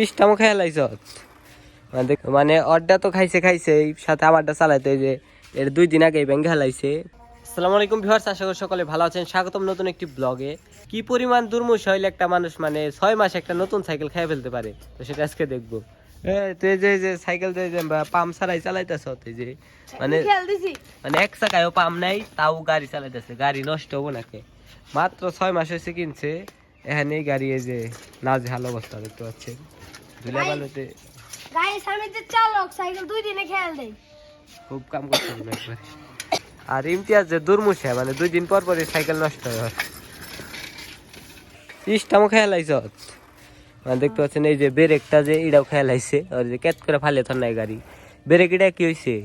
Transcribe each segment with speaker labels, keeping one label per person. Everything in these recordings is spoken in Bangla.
Speaker 1: ইস্টামও খেয়ে লাইছ মানে অর্ডার তো খাইছে সাথে আমারটা চালাইতে যে এর 2 দিন আগে ব্যাংকে হালাইছে। আসসালামু আলাইকুম ভিউয়ার্স, আশা করি সকলে ভালো আছেন। স্বাগতম নতুন একটি ব্লগে। কি পরিমাণ দুর্মুষ হইলে একটা মানুষ মানে 6 মাস একটা নতুন সাইকেল খেয়ে ফেলতে পারে, তো সেটা আজকে দেখবো। তুই যে সাইকেল যে পাম্প ছাড়াই চালাইতেছ, তুই যে মানে মানে এক চাকায়ও পাম্প নাই, তাও গাড়ি চালাইতেছে। গাড়ি নষ্ট হবো নাকি? মাত্র 6 মাস হয়েছে কিনছে, এখানে গাড়ি এই যে নাজেহাল অবস্থা দেখতে পাচ্ছেন। ধুলাবালুতে খুব কাম করছে একবার। আর ইমতিয়াজ যে দুর্মুষে মানে 2 দিন পর পরে সাইকেল নষ্ট হয়। ইস্টামও খেয়াল আইস মানে দেখতে পাচ্ছেন এই যে ব্রেকটা যে এটাও খেয়াল আইছে, আর যে ক্যাচ করে ফালে থর নাই গাড়ি। ব্রেক এটা কি হয়েছে?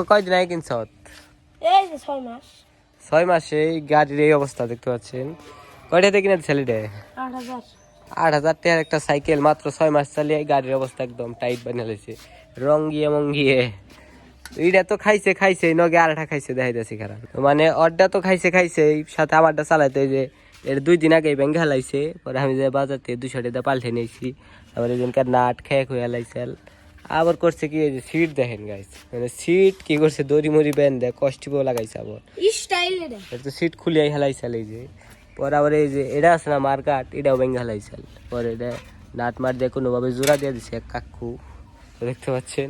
Speaker 1: কয়দিন আগে কিনছ? 6 মাসে গাড়ির এই অবস্থা দেখতে পাচ্ছেন। কয়টাতে কিনে দিচ্ছিল এটা? 8,000 টাকার একটা সাইকেল, মাত্র 6 মাস চালিয়ে গাড়ির অবস্থা একদম টাইট বানিয়ে লাইছে, রং গিয়ে মঙ্গিয়ে। এইটা তো খাইছে নগে আরেকটা খাইছে দেখাইতেছি খারাপ। মানে অর্ডা তো খাইছে সাথে আমারটা চালাইতে যে এর 2 দিন আগে ব্যাংকে হালাইছে। পরে আমি যে বাজার থেকে 200 টাকা পাল্টে নিয়েছি। তারপরে এজনকার নাট খেয়ে হালাইছিল। আবার করছে কি এই যে সিট দেখেন গাইস, মানে সিট কি করছে দড়ি মরি ব্যান দেয় কষ্টিপও লাগাইছে। আবার তো সিট খুলিয়াই হালাইছিল এই যে। পরে আবার এই যে এটা আছে না মার্কাট, এটাও ব্যাংকে হালাইছিল। পরে এটা নাট মার দিয়ে কোনোভাবে জোড়া দিয়ে দিছে এক কাকু, দেখতে পাচ্ছেন।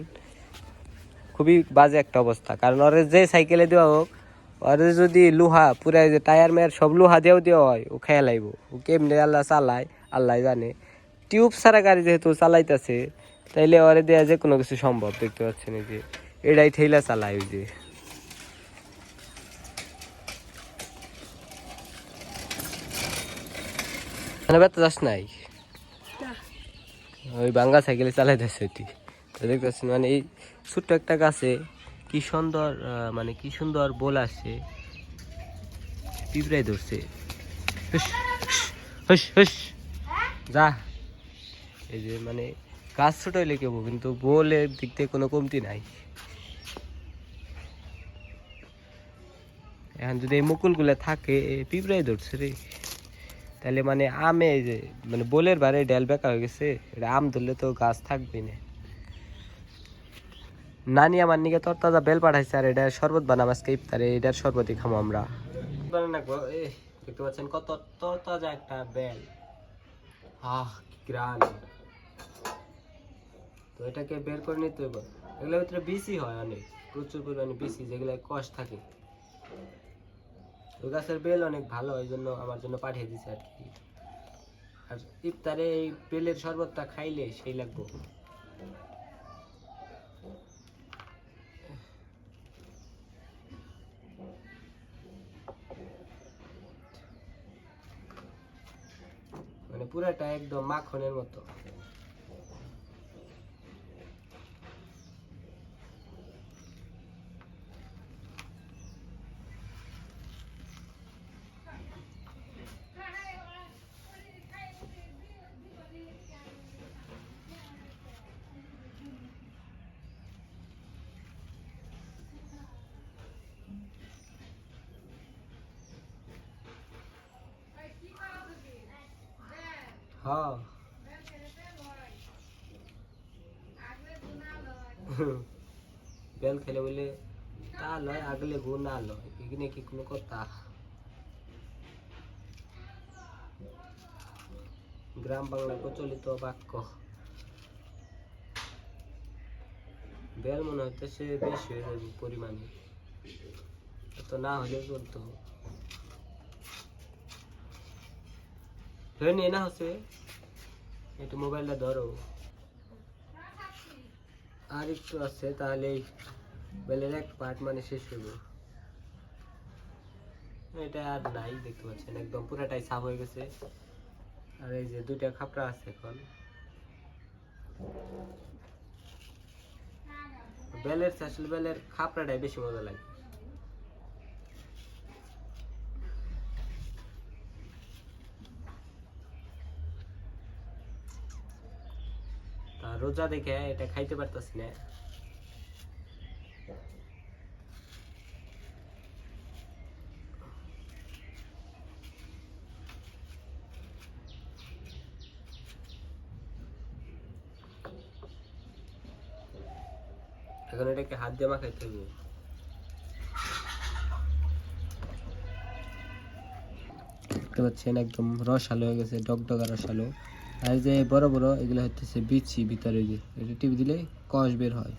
Speaker 1: খুবই বাজে একটা অবস্থা, কারণ ওরে যে সাইকেলে দেওয়া হোক, ওরে যদি লোহা পুরা যে টায়ার মেয়ার সব লোহা দিয়েও দেওয়া হয়, ও খেয়ে লাইব। ও কেমনি আল্লাহ চালায় আল্লাহ জানে। টিউব ছাড়া গাড়ি যেহেতু চালাইতেছে, তাইলে ওরে দেওয়া যে কোনো কিছু সম্ভব। দেখতে পাচ্ছেন এই যে এটাই ঠেলা চালায়। ওই যে মানে ব্যথা যাস নাই, ওই বাঙ্গা সাইকেলে চালাইতেছে এটি। দেখতে পাচ্ছেন মানে এই ছোট্ট একটা গাছে কি সুন্দর মানে কি সুন্দর বোল আসছে, পিঁপড়াই ধরছে। যা এই যে মানে গাছ ছোট হইলে কেবো, কিন্তু বোলের দিক থেকে কোনো কমতি নাই। এখন যদি এই মুকুলগুলো থাকে, পিঁপড়াই ধরছে রে, তাহলে মানে আমে এই যে মানে বোলের বারে ডেল বেকা হয়ে গেছে। এটা আম ধরলে তো গাছ থাকবে না। নানি আমার নিকে তরতাজা বেল পাঠাইছে, আর এটা শরবত বানাম আজকে ইফতারে। এটার শরবতই খামো আমরা। দেখতে পাচ্ছেন কত তরতাজা একটা বেল, আহ কি গ্রান। তো এটাকে বের করে নিতে হবে। এগুলোর ভিতরে বিসি হয় অনেক, প্রচুর পরিমাণে বিসি, যেগুলো কষ থাকে। ওই গাছের বেল অনেক ভালো, ওই জন্য আমার জন্য পাঠিয়ে দিছে আর কি। আর ইফতারে এই বেলের শরবতটা খাইলে সেই লাগবে। মানে পুরাটা একদম মাখনের মতো। হ্যাঁ বেল খেলে বলে তা লয়, আগলে গো না লয়, এখানে কি কোনো কথা? গ্রাম বাংলার প্রচলিত বাক্য। বেল মনে হইতেছে বেশি হয়ে যাবে পরিমাণে, এত না হলেও চলতো। ধরে নিয়ে না হচ্ছে একটু মোবাইলটা ধরো। আর একটু আছে, তাহলে বেলের এক পার্ট মানে শেষ হইব। এটা আর নাই, দেখতে পাচ্ছেন একদম পুরাটাই সাফ হয়ে গেছে। আর এই যে 2টা খাপড়া আছে এখন। বেলের আসলে বেলের খাপড়াটাই বেশি মজা লাগে। তা রোজা দেখে এটা খাইতে পারতাছি না। এখন এটাকে হাত দিয়ে মাখাইতে হবে। দেখতে পাচ্ছেন একদম রসালো হয়ে গেছে, ডগডগা রসালো। আর এই যে বড় বড় এগুলো হচ্ছে বিচি ভিতরে, যে এটা টিপে দিলে কষ বের হয়।